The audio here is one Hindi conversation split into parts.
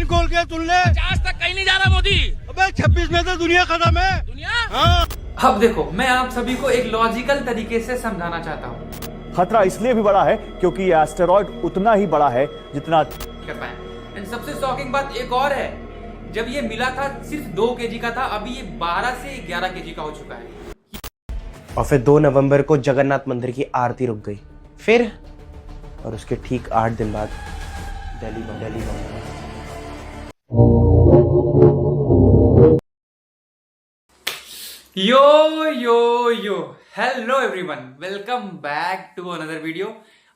स्क्रीन खोल के सुन ले। 50 तक कहीं नहीं जा रहा मोदी। अबे 26 में तो दुनिया खत्म है। दुनिया हाँ। अब देखो, मैं आप सभी को एक लॉजिकल तरीके से समझाना चाहता हूँ। खतरा इसलिए भी बड़ा है क्योंकि ये एस्टेरॉयड उतना ही बड़ा है जितना कर पाए। एंड सबसे शॉकिंग बात एक और है, जब ये मिला था सिर्फ 2 केजी का था, अभी ये 12 से 11 केजी का हो चुका है। और फिर 2 नवंबर को जगन्नाथ मंदिर की आरती रुक गई, फिर और उसके ठीक 8 दिन बाद दिल्ली में yo hello everyone, welcome back to another video.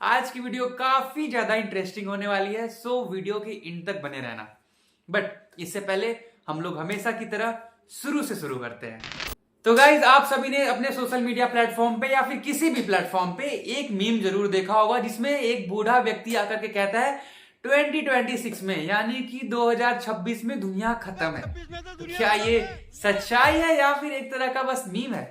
आज की वीडियो काफी ज्यादा इंटरेस्टिंग होने वाली है, सो वीडियो के एंड तक बने रहना। बट इससे पहले हम लोग हमेशा की तरह शुरू से शुरू करते हैं। तो गाइज, आप सभी ने अपने सोशल मीडिया प्लेटफॉर्म पे या फिर किसी भी प्लेटफॉर्म पे एक मीम जरूर देखा होगा, जिसमें एक बूढ़ा व्यक्ति आकर के कहता है 2026 में यानी कि 2026 में दुनिया खत्म है। तो क्या ये सच्चाई है या फिर एक तरह का बस मीम है?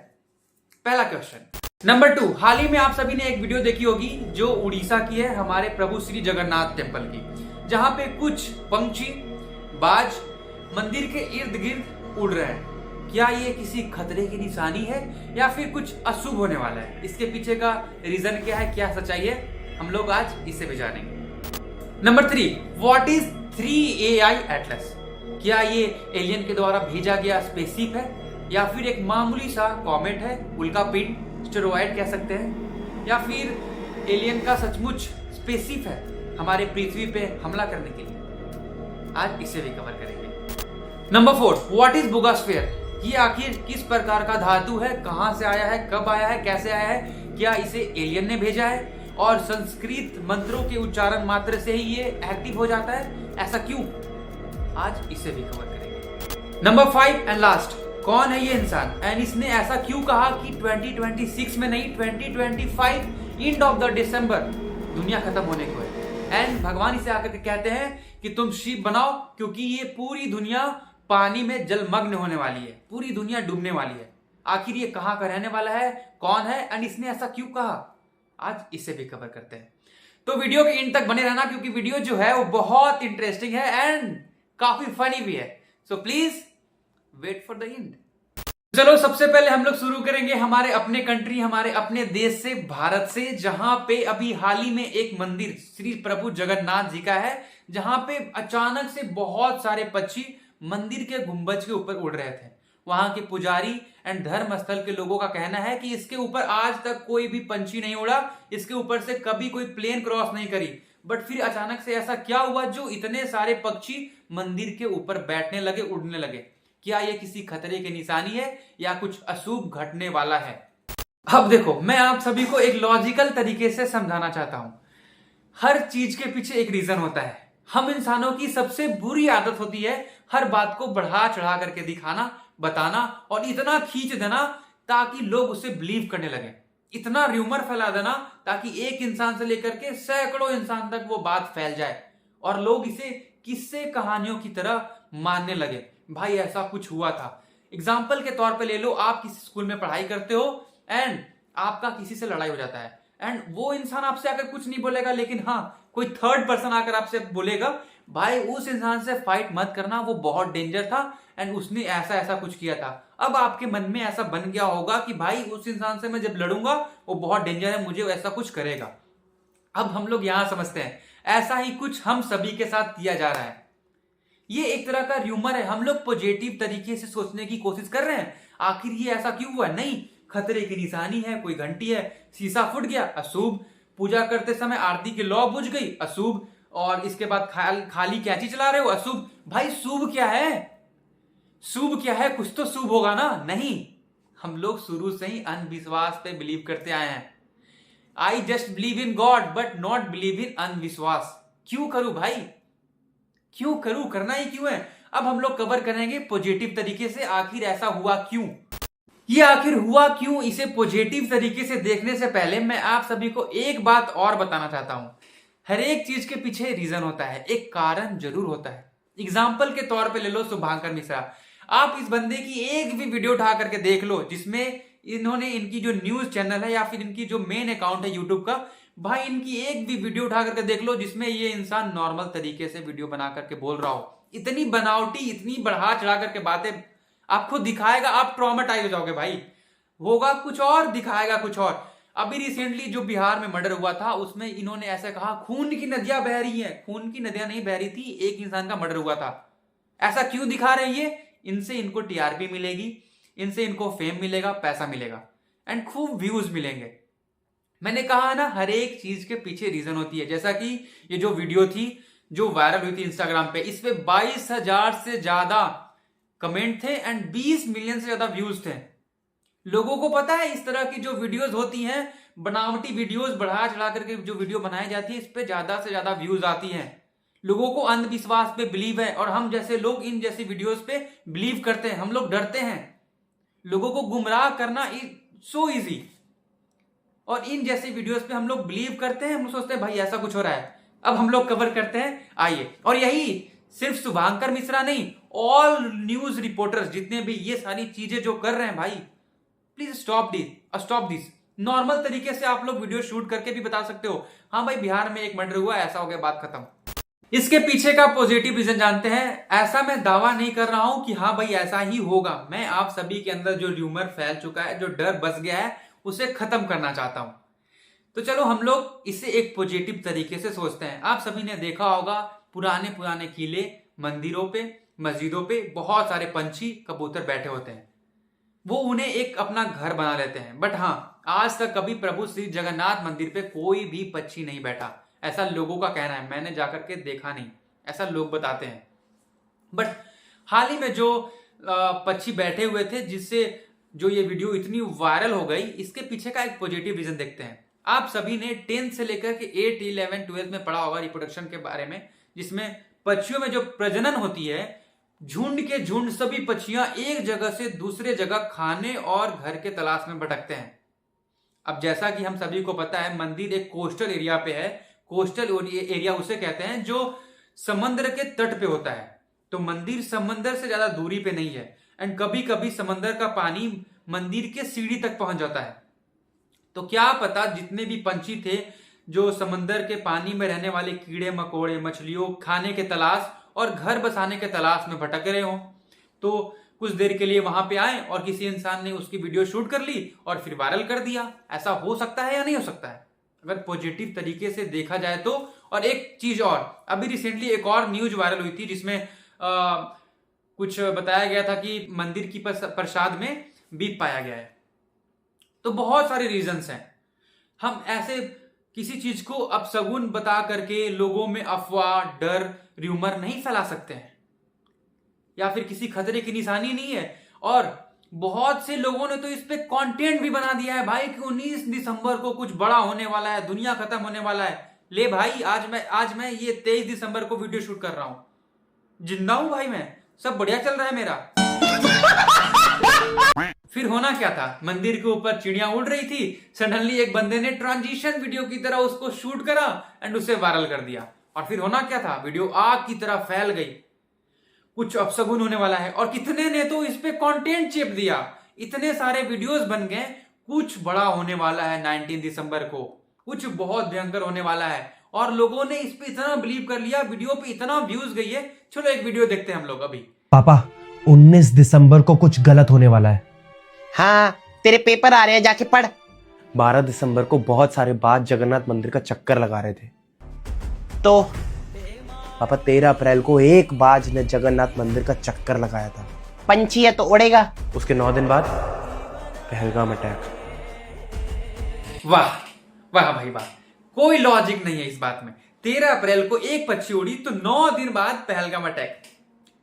पहला क्वेश्चन। नंबर 2, हाल ही में आप सभी ने एक वीडियो देखी होगी जो उड़ीसा की है, हमारे प्रभु श्री जगन्नाथ टेम्पल की, जहां पे कुछ पंछी बाज मंदिर के इर्द गिर्द उड़ रहे हैं। क्या ये किसी खतरे की निशानी है या फिर कुछ अशुभ होने वाला है? इसके पीछे का रीजन क्या है, क्या सच्चाई है, हम लोग आज इसे भी जानेंगे। Number 3, what is 3AI Atlas? क्या ये एलियन के द्वारा भेजा गया स्पेसशिप है या फिर एक मामूली सा कॉमेट है, उल्का पिंड, स्टेरॉयड कह सकते हैं, या फिर एलियन का सचमुच स्पेसशिप है हमारे पृथ्वी पे हमला करने के लिए? आज इसे भी कवर करेंगे। नंबर 4, व्हाट इज बुगास्फीयर? ये आखिर किस प्रकार का धातु है, कहां से आया है, कब आया है, कैसे आया है? क्या इसे एलियन ने भेजा है और संस्कृत मंत्रों के उच्चारण मात्र से ही ये एक्टिव हो जाता है? ऐसा क्यों? आज इसे भी कवर करेंगे। नंबर 5 एंड लास्ट, कौन है ये इंसान एंड इसने ऐसा क्यों कहा कि 2026 में नहीं 2025 एंड ऑफ द दिसंबर दुनिया खत्म होने को है? एंड भगवान इसे आकर के कहते हैं कि तुम शिप बनाओ क्योंकि ये पूरी दुनिया पानी में जलमग्न होने वाली है, पूरी दुनिया डूबने वाली है। आखिर ये कहां का रहने वाला है, कौन है एंड इसने ऐसा क्यों कहा? आज इसे भी कवर करते हैं। तो वीडियो के एंड तक बने रहना क्योंकि वीडियो जो है वो बहुत इंटरेस्टिंग है एंड काफी फनी भी है, so please wait for the end. चलो, सबसे पहले हम लोग शुरू करेंगे हमारे अपने कंट्री, हमारे अपने देश से, भारत से, जहां पे अभी हाल ही में एक मंदिर श्री प्रभु जगन्नाथ जी का है, जहां पे अचानक से बहुत सारे पक्षी मंदिर के गुंबज के ऊपर उड़ रहे थे। वहां के पुजारी एंड धर्म स्थल के लोगों का कहना है कि इसके ऊपर आज तक कोई भी पंछी नहीं उड़ा, इसके ऊपर से कभी कोई प्लेन क्रॉस नहीं करी। बट फिर अचानक से ऐसा क्या हुआ जो इतने सारे पक्षी मंदिर के ऊपर बैठने लगे, उड़ने लगे? क्या ये किसी खतरे की निशानी है या कुछ अशुभ घटने वाला है? अब देखो, मैं आप सभी को एक लॉजिकल तरीके से समझाना चाहता हूं। हर चीज के पीछे एक रीजन होता है। हम इंसानों की सबसे बुरी आदत होती है हर बात को बढ़ा चढ़ा करके दिखाना, बताना और इतना खींच देना ताकि लोग उसे बिलीव करने लगे, इतना र्यूमर फैला देना ताकि एक इंसान से लेकर के सैकड़ों इंसान तक वो बात फैल जाए और लोग इसे किस्से कहानियों की तरह मानने लगे। भाई ऐसा कुछ हुआ था। एग्जाम्पल के तौर पे ले लो, आप किसी स्कूल में पढ़ाई करते हो एंड आपका किसी से लड़ाई हो जाता है एंड वो इंसान आपसे आकर कुछ नहीं बोलेगा, लेकिन हाँ कोई थर्ड पर्सन आकर आपसे बोलेगा भाई उस इंसान से फाइट मत करना, वो बहुत डेंजर था एंड उसने ऐसा ऐसा कुछ किया था। अब आपके मन में ऐसा बन गया होगा कि भाई उस इंसान से मैं जब लड़ूंगा वो बहुत डेंजर है, मुझे ऐसा कुछ करेगा। अब हम लोग यहां समझते हैं ऐसा ही कुछ हम सभी के साथ किया जा रहा है। ये एक तरह का र्यूमर है, हम लोग पॉजिटिव तरीके से सोचने की कोशिश कर रहे हैं। आखिर ये ऐसा क्यों हुआ? नहीं, खतरे की निशानी है, कोई घंटी है, शीशा फूट गया, अशुभ, पूजा करते समय आरती की लौ बुझ गई, अशुभ, और इसके बाद खाली कैंची चला रहे हो, अशुभ। भाई शुभ क्या है? शुभ क्या है? कुछ तो शुभ होगा ना? नहीं, हम लोग शुरू से ही अंधविश्वास पे बिलीव करते आए हैं। I just believe in God but not believe in अंधविश्वास। क्यों करूं भाई, क्यों करूं, करना ही क्यों है? अब हम लोग कवर करेंगे पॉजिटिव तरीके से आखिर ऐसा हुआ क्यों। ये आखिर हुआ क्यों, इसे पॉजिटिव तरीके से देखने से पहले मैं आप सभी को एक बात और बताना चाहता हूं। हर एक चीज के पीछे रीजन होता है, एक कारण जरूर होता है। एग्जाम्पल के तौर पे ले लो शुभांकर मिश्रा। आप इस बंदे की एक भी वीडियो उठा करके देख लो जिसमें इन्होंने इनकी जो न्यूज चैनल है या फिर इनकी जो मेन अकाउंट है यूट्यूब का, भाई इनकी एक भी वीडियो उठा करके देख लो जिसमें ये इंसान नॉर्मल तरीके से वीडियो बना करके बोल रहा हो। इतनी बनावटी, इतनी बढ़ा चढ़ा करके बातें आपको दिखाएगा, आप ट्रॉमेटाइज हो जाओगे भाई। होगा कुछ और, दिखाएगा कुछ और। अभी रिसेंटली जो बिहार में मर्डर हुआ था उसमें इन्होंने ऐसा कहा खून की नदियां बह रही हैं। खून की नदियां नहीं बह रही थी, एक इंसान का मर्डर हुआ था। ऐसा क्यों दिखा रहे हैं ये? इनसे इनको टीआरपी मिलेगी, इनसे इनको फेम मिलेगा, पैसा मिलेगा एंड खूब व्यूज मिलेंगे। मैंने कहा ना, हर एक चीज के पीछे रीजन होती है। जैसा कि ये जो वीडियो थी जो वायरल हुई थी इंस्टाग्राम पे, इस पे 22,000 से ज्यादा कमेंट थे एंड 20 मिलियन से ज्यादा व्यूज थे। लोगों को पता है इस तरह की जो वीडियोस होती हैं, बनावटी वीडियोस बढ़ा चढ़ा करके जो वीडियो बनाई जाती है, इस पे ज्यादा से ज्यादा व्यूज आती हैं। लोगों को अंधविश्वास पे बिलीव है और हम जैसे लोग इन जैसी वीडियोस पे बिलीव करते हैं। हम लोग डरते हैं। लोगों को गुमराह करना इज सो इजी, और इन जैसी वीडियोस पे हम लोग बिलीव करते हैं। हम सोचते हैं भाई ऐसा कुछ हो रहा है, अब हम लोग कवर करते हैं, आइए। और यही सिर्फ शुभांकर मिश्रा नहीं, ऑल न्यूज रिपोर्टर्स जितने भी ये सारी चीजें जो कर रहे हैं भाई, प्लीज स्टॉप दिस। नॉर्मल तरीके से आप लोग वीडियो शूट करके भी बता सकते हो, हाँ भाई बिहार में एक मर्डर हुआ, ऐसा हो गया, बात खत्म। इसके पीछे का पॉजिटिव रीजन जानते हैं? ऐसा मैं दावा नहीं कर रहा हूं कि हाँ भाई ऐसा ही होगा। मैं आप सभी के अंदर जो र्यूमर फैल चुका है, जो डर बस गया है, उसे खत्म करना चाहता हूं। तो चलो हम लोग इसे एक पॉजिटिव तरीके से सोचते हैं। आप सभी ने देखा होगा पुराने किले, मंदिरों पे, मस्जिदों पे बहुत सारे पंछी, कबूतर बैठे होते हैं। वो उन्हें एक अपना घर बना लेते हैं। बट हाँ, आज तक कभी प्रभु श्री जगन्नाथ मंदिर पे कोई भी पक्षी नहीं बैठा, ऐसा लोगों का कहना है। मैंने जाकर के देखा नहीं, ऐसा लोग बताते हैं। बट हाल ही में जो पक्षी बैठे हुए थे, जिससे जो ये वीडियो इतनी वायरल हो गई, इसके पीछे का एक पॉजिटिव रीजन देखते हैं। आप सभी ने 10th से लेकर के 8, 11, 12 में पढ़ा होगा रिप्रोडक्शन के बारे में, जिसमें पक्षियों में जो प्रजनन होती है, झुंड के झुंड सभी पक्षियां एक जगह से दूसरे जगह खाने और घर के तलाश में भटकते हैं। अब जैसा कि हम सभी को पता है, मंदिर एक कोस्टल एरिया पे है। कोस्टल एरिया उसे कहते हैं जो समंदर के तट पे होता है। तो मंदिर समंदर से ज्यादा दूरी पे नहीं है एंड कभी कभी समंदर का पानी मंदिर के सीढ़ी तक पहुंच जाता है। तो क्या पता जितने भी पंछी थे जो समंदर के पानी में रहने वाले कीड़े मकोड़े, मछलियों, खाने के तलाश और घर बसाने के तलाश में भटक रहे हों, तो कुछ देर के लिए वहां पे आए और किसी इंसान ने उसकी वीडियो शूट कर ली और फिर वायरल कर दिया। ऐसा हो सकता है या नहीं हो सकता है, अगर पॉजिटिव तरीके से देखा जाए तो। और एक चीज और, अभी रिसेंटली एक और न्यूज वायरल हुई थी जिसमें कुछ बताया गया था कि मंदिर की प्रसाद में बीफ पाया गया है। तो बहुत सारे रीजंस हैं। हम ऐसे किसी चीज को अपशगुन बता करके लोगों में अफवाह, डर, र्यूमर नहीं फैला सकते हैं, या फिर किसी खतरे की निशानी नहीं है। और बहुत से लोगों ने तो इस पे कंटेंट भी बना दिया है भाई कि 19 दिसंबर को कुछ बड़ा होने वाला है, दुनिया खत्म होने वाला है। ले भाई, आज मैं ये 23 दिसंबर को वीडियो शूट कर रहा हूं, जिंदा हूं भाई, मैं सब बढ़िया चल रहा है मेरा। फिर होना क्या था, मंदिर के ऊपर चिड़ियां उड़ रही थी, सडनली एक बंदे ने ट्रांजिशन वीडियो की तरह उसको शूट करा एंड उसे वायरल कर दिया। और फिर होना क्या था, वीडियो आग की तरह फैल गई, कुछ अपशगुन होने वाला है। और कितने ने तो इस पे कंटेंट चेप दिया, इतने सारे वीडियोस बन गए, कुछ बड़ा होने वाला है 19 दिसंबर को, कुछ बहुत भयंकर होने वाला है। और लोगों ने इस पे इतना बिलीव कर लिया, वीडियो पे इतना व्यूज गई है। चलो एक वीडियो देखते हैं हम लोग अभी। पापा, 19 दिसंबर को कुछ गलत होने वाला है। हाँ, तेरे पेपर आ रहे हैं, जाके पढ़। 12 दिसंबर को बहुत सारे बात जगन्नाथ मंदिर का चक्कर लगा रहे थे। तो पापा 13 अप्रैल को एक बाज ने जगन्नाथ मंदिर का चक्कर लगाया था। पंछी है तो उड़ेगा। उसके 9 दिन बाद पहलगाम अटैक। वाह वाह भाई वाह, कोई लॉजिक नहीं है इस बात में। 13 अप्रैल को एक पक्षी उड़ी तो 9 दिन बाद पहलगाम अटैक।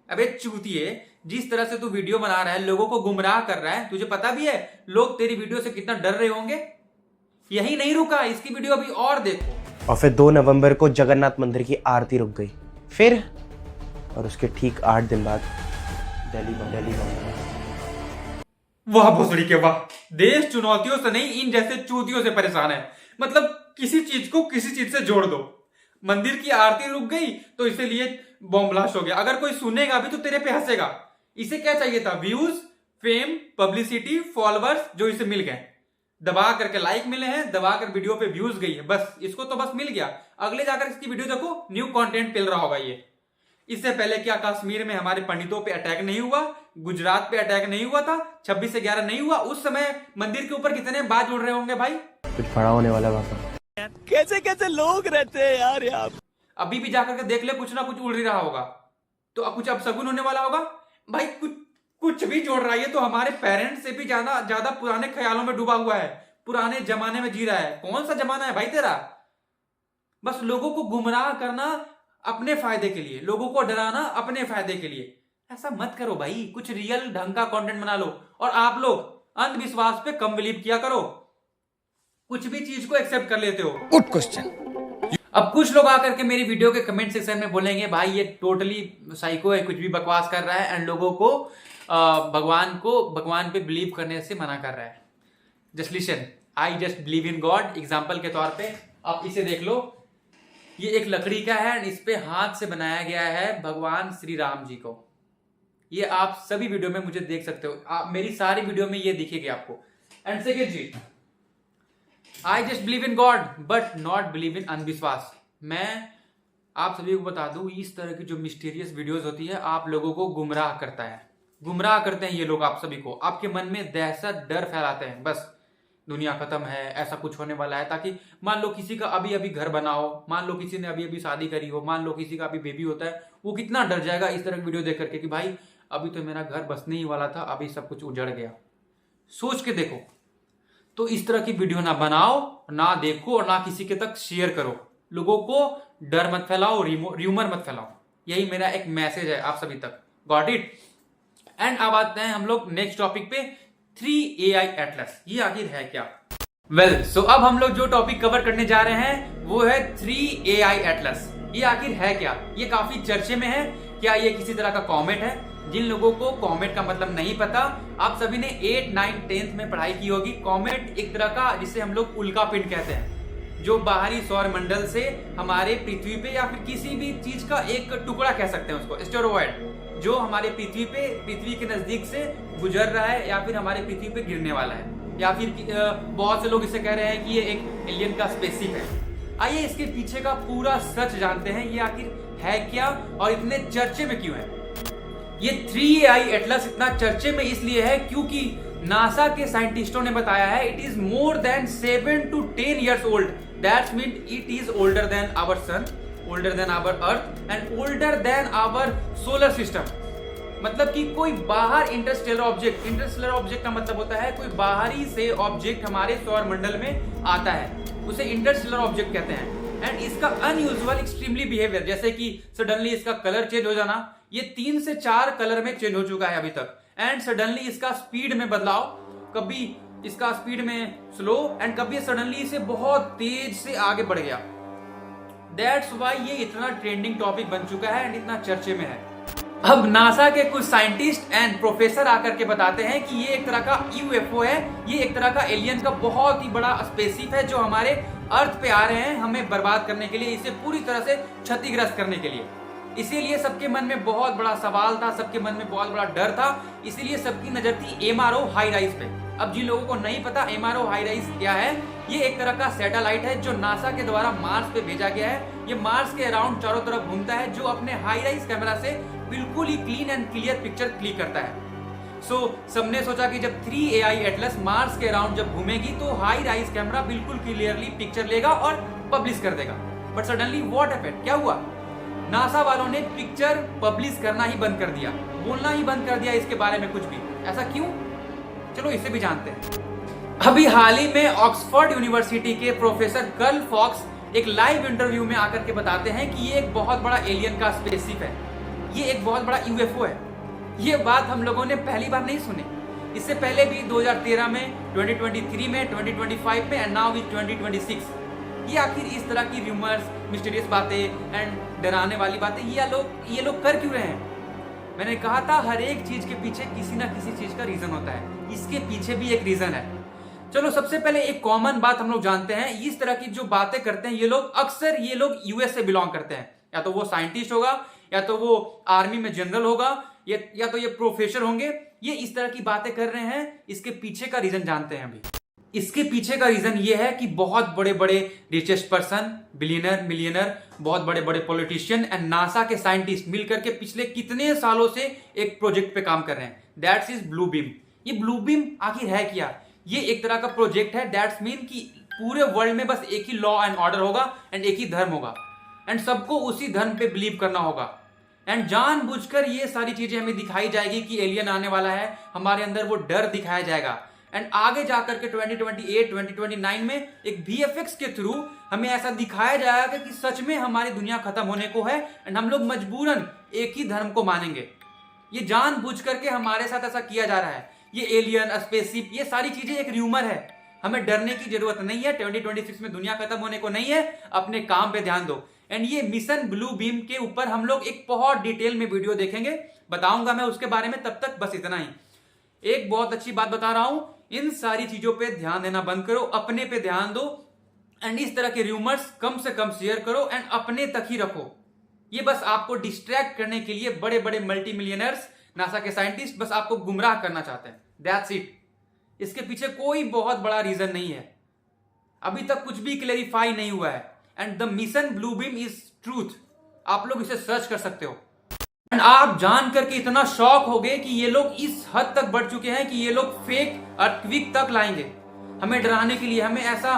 अबे चूतिए, जिस तरह से तू वीडियो बना रहा है, लोगों को गुमराह कर रहा है, तुझे पता भी है लोग तेरी वीडियो से कितना डर रहे होंगे। यही नहीं रुका, इसकी वीडियो अभी और देखो। और फिर 2 नवंबर को जगन्नाथ मंदिर की आरती रुक गई। फिर और उसके ठीक 8 दिन बाद दिल्ली बम। वाह भोसड़ी के वाह, देश चुनौतियों से नहीं, इन जैसे चूतियों से परेशान है। मतलब किसी चीज को किसी चीज से जोड़ दो। मंदिर की आरती रुक गई तो इसीलिए बॉम्ब ब्लास्ट हो गया। अगर कोई सुनेगा भी तो तेरे पे हंसेगा। इसे क्या चाहिए था, व्यूज, फेम, पब्लिसिटी, फॉलोअर्स, जो इसे मिल गए। दबा करके लाइक मिले हैं, दबा कर वीडियो पे व्यूज गई है, बस इसको तो बस मिल गया। अगले जाकर इसकी वीडियो देखो, न्यू कंटेंट मिल रहा होगा ये। इससे पहले क्या कश्मीर में हमारे पंडितों पे अटैक नहीं हुआ, गुजरात पे अटैक नहीं हुआ था, 26 से 11 नहीं हुआ, उस समय मंदिर के ऊपर कितने बाज उड़ रहे होंगे भाई। कुछ बड़ा होने वाला है पापा। कैसे कैसे लोग रहते हैं यार यहाँ। अभी भी जाकर के देख ले, कुछ ना कुछ उड़ ही रहा होगा, तो अब कुछ अपशगुन होने वाला होगा भाई। कुछ भी जोड़ रहा है, तो हमारे पेरेंट्स से भी ज्यादा पुराने ख्यालों में डूबा हुआ है, पुराने जमाने में जी रहा है। कौन सा जमाना है भाई तेरा? बस लोगों को गुमराह करना अपने फायदे के लिए, लोगों को डराना अपने फायदे के लिए। ऐसा मत करो भाई, कुछ रियल ढंग का कंटेंट बना लो। और आप लोग अंधविश्वास पे कम बिलीव किया करो, कुछ भी चीज को एक्सेप्ट कर लेते हो। Good question. अब कुछ लोग आकर के मेरी वीडियो के कमेंट सेक्शन में बोलेंगे भाई ये टोटली साइको है, कुछ भी बकवास कर रहा है एंड लोगों को भगवान पे बिलीव करने से मना कर रहा है। Just listen, I just believe in God. Example के तौर पे आप इसे देख लो, ये एक लकड़ी का है एंड इस पे हाथ से बनाया गया है भगवान श्री राम जी को। ये आप सभी वीडियो में मुझे देख सकते हो, आप मेरी सारी वीडियो में ये दिखेगी आपको। एंड सेकेंड चीज, I just believe in God but not believe in अंधविश्वास। मैं आप सभी को बता दूं, इस तरह की जो मिस्टीरियस वीडियोस होती है आप लोगों को गुमराह करता है, गुमराह करते हैं ये लोग आप सभी को, आपके मन में दहशत डर फैलाते हैं। बस दुनिया खत्म है, ऐसा कुछ होने वाला है, ताकि मान लो किसी का अभी अभी घर बना हो, मान लो किसी ने अभी अभी शादी करी हो, मान लो किसी का अभी बेबी होता है, वो कितना डर जाएगा इस तरह की वीडियो देख करके कि भाई अभी तो मेरा घर बसने ही वाला था, अभी सब कुछ उजड़ गया। सोच के देखो। तो इस तरह की वीडियो ना बनाओ, ना देखो और ना किसी के तक शेयर करो। लोगों को डर मत फैलाओ, र्यूमर मत फैलाओ। यही मेरा एक मैसेज है आप सभी तक। Got it? एंड अब आते हैं हम लोग नेक्स्ट टॉपिक पे, 3AI एटलस। ये आखिर है क्या? वेल सो अब हम लोग जो टॉपिक कवर करने जा रहे हैं वो है 3AI एटलस। ये आखिर है क्या? ये काफी चर्चे में है। क्या ये किसी तरह का कॉमेट है? जिन लोगों को कॉमेट का मतलब नहीं पता, आप सभी ने 8, 9, 10th में पढ़ाई की होगी। कॉमेट एक तरह का, जिसे हम लोग उल्का पिंड कहते हैं, जो बाहरी सौर मंडल से हमारे पृथ्वी पे या फिर किसी भी चीज का एक टुकड़ा कह सकते हैं उसको, एस्टेरॉयड, जो हमारे पृथ्वी के नजदीक से गुजर रहा है या फिर हमारे पृथ्वी पे गिरने वाला है, या फिर बहुत से लोग इसे कह रहे हैं कि ये एक एलियन का स्पेसशिप है। आइए इसके पीछे का पूरा सच जानते हैं, ये आखिर है क्या और इतने चर्चे में क्यों है। ये 3AI एटलस इतना चर्चे में इसलिए है क्योंकि नासा के साइंटिस्टों ने बताया है it is more than 7 to 10 years old। That's mean it is older than our sun, older than our earth and older than our solar system। मतलब कि कोई बाहर इंटरस्टेलर ऑब्जेक्ट का मतलब होता है कोई बाहरी से ऑब्जेक्ट हमारे सौर मंडल में आता है, उसे इंटरस्टेलर ऑब्जेक्ट कहते हैं। एंड इसका अनयूजुअल एक्सट्रीमली बिहेवियर, जैसे कि सडनली इसका कलर चेंज हो जाना, ये 3 से 4 कलर में चेंज हो चुका है अभी तक। एंड सडनली इसका स्पीड में बदलाव, कभी इसका स्पीड में स्लो एंड कभी सडनली से बहुत तेज से आगे बढ़ गया। दैट्स वाई ये इतना ट्रेंडिंग टॉपिक बन चुका है एंड इतना चर्चे में है। अब नासा के कुछ साइंटिस्ट एंड प्रोफेसर आकर के बताते हैं कि ये एक तरह का यूएफओ है, ये एक तरह का एलियन का बहुत ही बड़ा स्पेसशिप है जो हमारे अर्थ पे आ रहे हैं हमें बर्बाद करने के लिए, इसे पूरी तरह से क्षतिग्रस्त करने के लिए। इसीलिए सबके मन में बहुत बड़ा सवाल था, सबके मन में बहुत बड़ा डर था, इसीलिए सबकी नजर थी MRO हाई राइज पे। अब जिन लोगों को नहीं पता MRO हाई राइज क्या है, ये एक तरह का सैटेलाइट है जो नासा के द्वारा मार्स पे भेजा गया है। ये मार्स के अराउंड चारों तरफ घूमता है, जो अपने हाई राइज कैमरा से बिल्कुल ही clean and clear picture click करता है। सबने सोचा कि जब 3AI एटलस मार्स के अराउंड जब घूमेगी तो हाई राइज कैमरा बिल्कुल क्लियरली पिक्चर लेगा और पब्लिश कर देगा। But suddenly what happened? क्या हुआ? नासा वालों ने पिक्चर पब्लिश करना ही बंद कर दिया, बोलना ही बंद कर दिया इसके बारे में कुछ भी। ऐसा क्यों? चलो इसे भी जानते हैं। अभी हाल ही में ऑक्सफोर्ड यूनिवर्सिटी के प्रोफेसर कर्ल फॉक्स एक लाइव इंटरव्यू में आकर के बताते हैं कि ये एक बहुत बड़ा एलियन का स्पेसशिप है, ये एक बहुत बड़ा यूएफओ है। ये बात हम लोगों ने पहली बार नहीं सुनी, इससे पहले भी 2013 में, 2023 में, 2025 में एंड नाउ इज 2026। ये आखिर इस तरह की रूमर्स, मिस्टीरियस बातें एंड डराने वाली बातें ये लोग कर क्यों रहे हैं? मैंने कहा था हर एक चीज के पीछे किसी ना किसी चीज का रीजन होता है, इसके पीछे भी एक रीजन है। चलो सबसे पहले एक कॉमन बात हम लोग जानते हैं, इस तरह की जो बातें करते हैं ये लोग अक्सर यूएस से बिलोंग करते हैं। या तो वो साइंटिस्ट होगा, या तो वो आर्मी में जनरल होगा, या तो ये प्रोफेसर होंगे। ये इस तरह की बातें कर रहे हैं, इसके पीछे का रीजन जानते हैं अभी। इसके पीछे का रीजन ये है कि बहुत बड़े बड़े रिचेस्ट पर्सन, बिलियनर, मिलियनर, बहुत बड़े बड़े पॉलिटिशियन एंड नासा के साइंटिस्ट मिलकर के पिछले कितने सालों से एक प्रोजेक्ट पे काम कर रहे हैं। That's is blue beam. ये ब्लू बीम आखिर है क्या? ये एक तरह का प्रोजेक्ट है। दैट्स मीन कि पूरे वर्ल्ड में बस एक ही लॉ एंड ऑर्डर होगा एंड एक ही धर्म होगा एंड सबको उसी धर्म पे बिलीव करना होगा। एंड जानबूझकर ये सारी चीजें हमें दिखाई जाएगी कि एलियन आने वाला है, हमारे अंदर वो डर दिखाया जाएगा। एंड आगे जाकर के 2028, 2029 में एक VFX के थ्रू हमें ऐसा दिखाया जाएगा कि सच में हमारी दुनिया खत्म होने को है एंड हम लोग मजबूरन एक ही धर्म को मानेंगे। ये जानबूझ करके हमारे साथ ऐसा किया जा रहा है। ये एलियन, स्पेसशिप, ये सारी चीजें एक र्यूमर है। हमें डरने की जरूरत नहीं है। 2026 में दुनिया खत्म होने को नहीं है। अपने काम पे ध्यान दो। एंड ये मिशन ब्लू बीम के ऊपर हम लोग एक बहुत डिटेल में वीडियो देखेंगे, बताऊंगा मैं उसके बारे में। तब तक बस इतना ही। एक बहुत अच्छी बात बता रहा हूं, इन सारी चीजों पे ध्यान देना बंद करो, अपने पे ध्यान दो एंड इस तरह के र्यूमर्स कम से कम शेयर करो एंड अपने तक ही रखो। ये बस आपको डिस्ट्रैक्ट करने के लिए बड़े बड़े मल्टी मिलियनर्स, नासा के साइंटिस्ट बस आपको गुमराह करना चाहते हैं। That's it. इसके पीछे कोई बहुत बड़ा रीजन नहीं है। अभी तक कुछ भी क्लेरिफाई नहीं हुआ है। And the mission blue beam is truth. आप लोग इसे सर्च कर सकते हो। एंड आप जान करके इतना शॉक हो गए कि ये लोग इस हद तक बढ़ चुके हैं कि ये लोग फेक अर्थक्वेक तक लाएंगे, हमें डराने के लिए, हमें ऐसा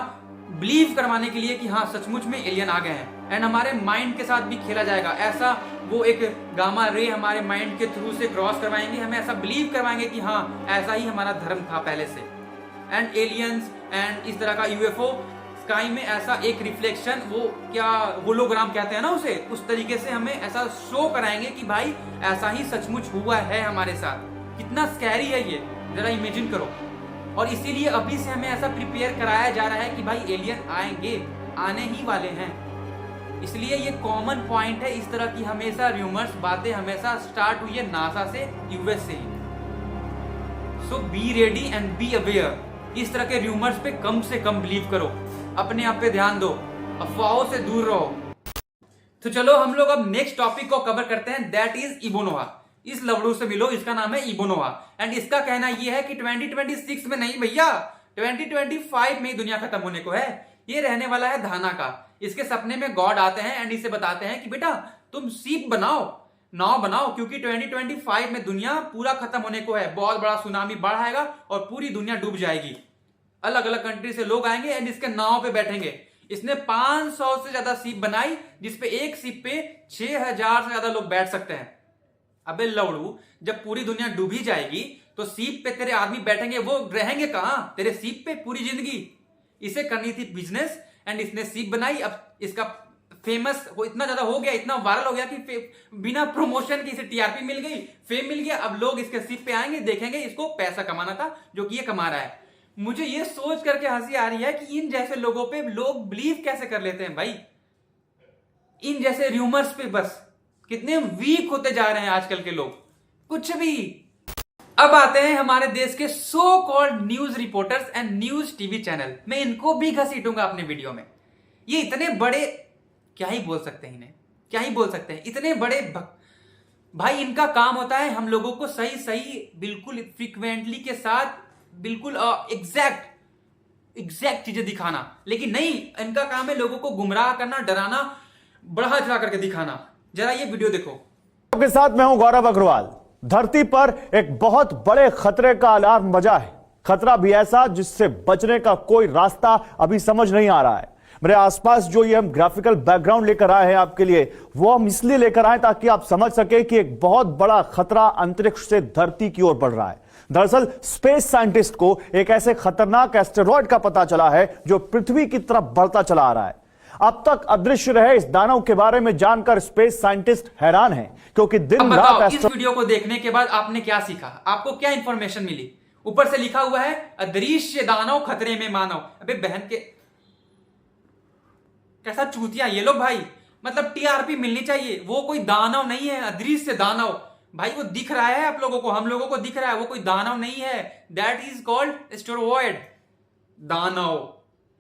बिलीव करवाने के लिए कि हाँ सचमुच में एलियन आ गए हैं। एंड हमारे माइंड के साथ भी खेला जाएगा। ऐसा वो एक गामा रे हमारे माइंड के थ्रू से क्रॉस करवाएंगे, हमें ऐसा बिलीव करवाएंगे कि हाँ ऐसा ही हमारा धर्म था पहले से। एंड एलियंस एंड इस तरह का UFO स्काई में ऐसा एक रिफ्लेक्शन, वो क्या होलोग्राम कहते हैं ना उसे, उस तरीके से हमें ऐसा शो कराएंगे कि भाई ऐसा ही सचमुच हुआ है हमारे साथ। कितना स्कैरी है ये, जरा इमेजिन करो। और इसीलिए अभी से हमें ऐसा प्रिपेयर कराया जा रहा है कि भाई एलियन आएंगे, आने ही वाले हैं। इसलिए ये कॉमन पॉइंट है। इस तरह की हमेशा र्यूमर्स, बातें हमेशा स्टार्ट हुई है नासा से, US से ही। So be ready and be aware. इस तरह के र्यूमर्स पे कम से कम बिलीव करो, अपने आप पे ध्यान दो, अफवाहों से दूर रहो। तो चलो हम लोग अब नेक्स्ट टॉपिक को कवर करते हैं। दैट इज इबोनोवा। इस लवड़ू से मिलो, इसका नाम है इबोनोवा। एंड इसका कहना यह है कि 2026 में नहीं भैया, 2025 में ही दुनिया खत्म होने को है। ये रहने वाला है धाना का। इसके सपने में गॉड आते हैं एंड इसे बताते हैं कि बेटा तुम सीप बनाओ, नाव बनाओ, क्योंकि 2025 में दुनिया पूरा खत्म होने को है। बहुत बड़ा सुनामी बाढ़ आएगा और पूरी दुनिया डूब जाएगी। अलग अलग कंट्री से लोग आएंगे एंड इसके नाव पे बैठेंगे। इसने 500 से ज्यादा सीप बनाई, जिसपे एक सीप पे 6000 से ज्यादा लोग बैठ सकते हैं। अबे लवड़ू, जब पूरी दुनिया डूबी जाएगी तो सीप पे तेरे आदमी बैठेंगे, वो रहेंगे कहां? तेरे सीप पे पूरी जिंदगी। इसे करनी थी बिजनेस एंड इसने सीप बनाई। अब इसका फेमस वो इतना ज्यादा हो गया, इतना वायरल हो गया कि बिना प्रमोशन के इसे TRP मिल गई, फेम मिल गया। अब लोग इसके सीप पे आएंगे, देखेंगे इसको पैसा कमाना था जो कि ये कमा रहा है। मुझे ये सोच करके हंसी आ रही है कि इन जैसे लोगों पे लोग बिलीव कैसे कर लेते हैं भाई। इन जैसे र्यूमर्स पे बस कितने वीक होते जा रहे हैं आजकल के लोग, कुछ भी। अब आते हैं हमारे देश के so called news reporters and news TV channel. मैं इनको भी घसीटूंगा अपने वीडियो में। ये इतने बड़े, क्या ही बोल सकते हैं इन्हें, क्या ही बोल सकते हैं, इतने बड़े भाई। इनका काम होता है हम लोगों को सही सही, बिल्कुल फ्रीक्वेंटली के साथ, बिल्कुल एग्जैक्ट चीजें दिखाना। लेकिन नहीं, इनका काम है लोगों को गुमराह करना, डराना, बढ़ा चढ़ा करके दिखाना। जरा ये वीडियो देखो। आपके साथ मैं हूं गौरव अग्रवाल। धरती पर एक बहुत बड़े खतरे का अलार्म बजा है। खतरा भी ऐसा जिससे बचने का कोई रास्ता अभी समझ नहीं आ रहा है। मेरे आसपास जो ये हम ग्राफिकल बैकग्राउंड लेकर आए हैं आपके लिए, वो हम इसलिए लेकर आए ताकि आप समझ सके कि एक बहुत बड़ा खतरा अंतरिक्ष से धरती की ओर बढ़ रहा है। दरअसल स्पेस साइंटिस्ट को एक ऐसे खतरनाक एस्टेरॉयड का पता चला है जो पृथ्वी की तरफ बढ़ता चला आ रहा है। अब तक अदृश्य रहे इस दानव के बारे में जानकर स्पेस साइंटिस्ट हैरान हैं, क्योंकि दिन रात इस वीडियो को देखने के बाद आपने क्या सीखा, आपको क्या इंफॉर्मेशन मिली? ऊपर से लिखा हुआ है अदृश्य दानव खतरे में मानव। अबे बहन के, कैसा चूतिया ये लोग भाई। मतलब TRP मिलनी चाहिए। वो कोई दानव नहीं है, अदृश्य दानव भाई। वो दिख रहा है आप लोगों को, हम लोगों को दिख रहा है, वो कोई दानव नहीं है। दैट इज कॉल्ड एस्टेरॉयड, दानव।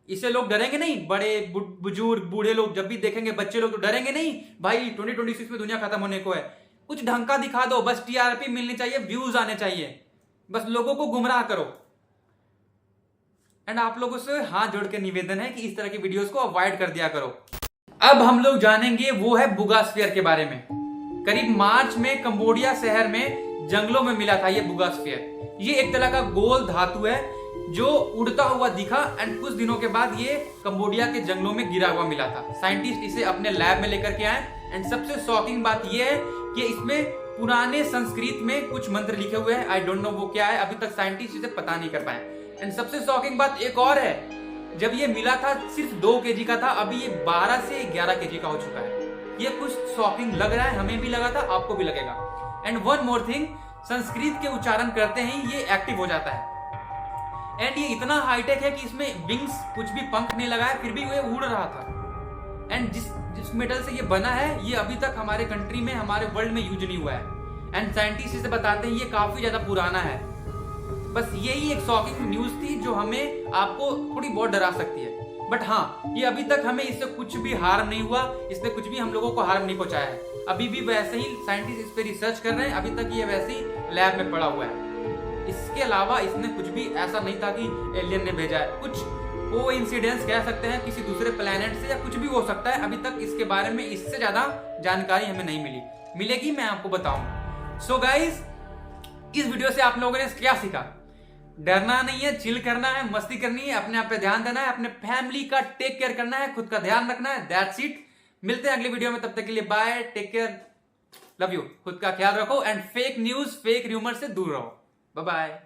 इसे लोग डरेंगे नहीं? बड़े बुजुर्ग, बूढ़े लोग जब भी देखेंगे, बच्चे लोग तो डरेंगे नहीं भाई। 2026 में दुनिया खत्म होने को है। कुछ ढंग का दिखा दो, बस TRP मिलनी चाहिए, व्यूज आने चाहिए, बस लोगों को गुमराह करो। एंड आप लोगों से हाथ जोड़ के निवेदन है कि इस तरह की वीडियोस को अवॉइड कर दिया करो। अब हम लोग जानेंगे वो है बुगास्फीयर के बारे में। करीब मार्च में कंबोडिया शहर में जंगलों में मिला था ये बुगास्फीयर। ये एक तरह का गोल धातु है जो उड़ता हुआ दिखा एंड कुछ दिनों के बाद ये कंबोडिया के जंगलों में गिरा हुआ मिला था। साइंटिस्ट इसे अपने लैब में लेकर के आए एंड सबसे शॉकिंग बात ये है कि इसमें पुराने संस्कृत में कुछ मंत्र लिखे हुए हैं। आई डोंट नो वो क्या है, अभी तक साइंटिस्ट इसे पता नहीं कर पाए। एंड सबसे शॉकिंग बात एक और है, जब ये मिला था सिर्फ 2 kg का था, अभी ये 12 से 11 kg का हो चुका है। ये कुछ शॉकिंग लग रहा है, हमें भी लगा था, आपको भी लगेगा। And one more thing, Sanskrit के उच्चारण करते ही ये एक्टिव हो जाता है। एंड ये इतना हाईटेक है कि इसमें विंग्स, कुछ भी पंख नहीं लगा है, फिर भी ये उड़ रहा था। एंड जिस मेटल से ये बना है ये अभी तक हमारे कंट्री में, हमारे वर्ल्ड में यूज नहीं हुआ है। एंड साइंटिस्ट इसे बताते हैं ये काफी ज्यादा पुराना है। बस यही एक शॉकिंग न्यूज थी जो हमें, आपको थोड़ी बहुत डरा सकती है। बट हाँ, ये अभी तक हमें इससे कुछ भी हार्म नहीं हुआ, इसने कुछ भी हम लोगों को हार्म नहीं पहुंचाया है। अभी भी वैसे ही साइंटिस्ट इस पे रिसर्च कर रहे हैं, अभी तक ये वैसे ही लैब में पड़ा हुआ है। इसके अलावा इसने कुछ भी ऐसा नहीं था कि एलियन ने भेजा है। कुछ कोइंसिडेंस कह सकते हैं, किसी दूसरे प्लेनेट से, या कुछ भी हो सकता है। अभी तक इसके बारे में इससे ज्यादा जानकारी हमें नहीं मिलेगी, मैं आपको बताऊं। सो गाइज, इस वीडियो से आप लोगों ने क्या सीखा? डरना नहीं है, चिल करना है, मस्ती करनी है, अपने आप पे ध्यान देना है, अपने फैमिली का टेक केयर करना है, खुद का ध्यान रखना है। That's it. मिलते हैं अगले वीडियो में, तब तक के लिए bye, take care, love you, खुद का ख्याल रखो and fake news, fake rumour से दूर रहो। Bye bye.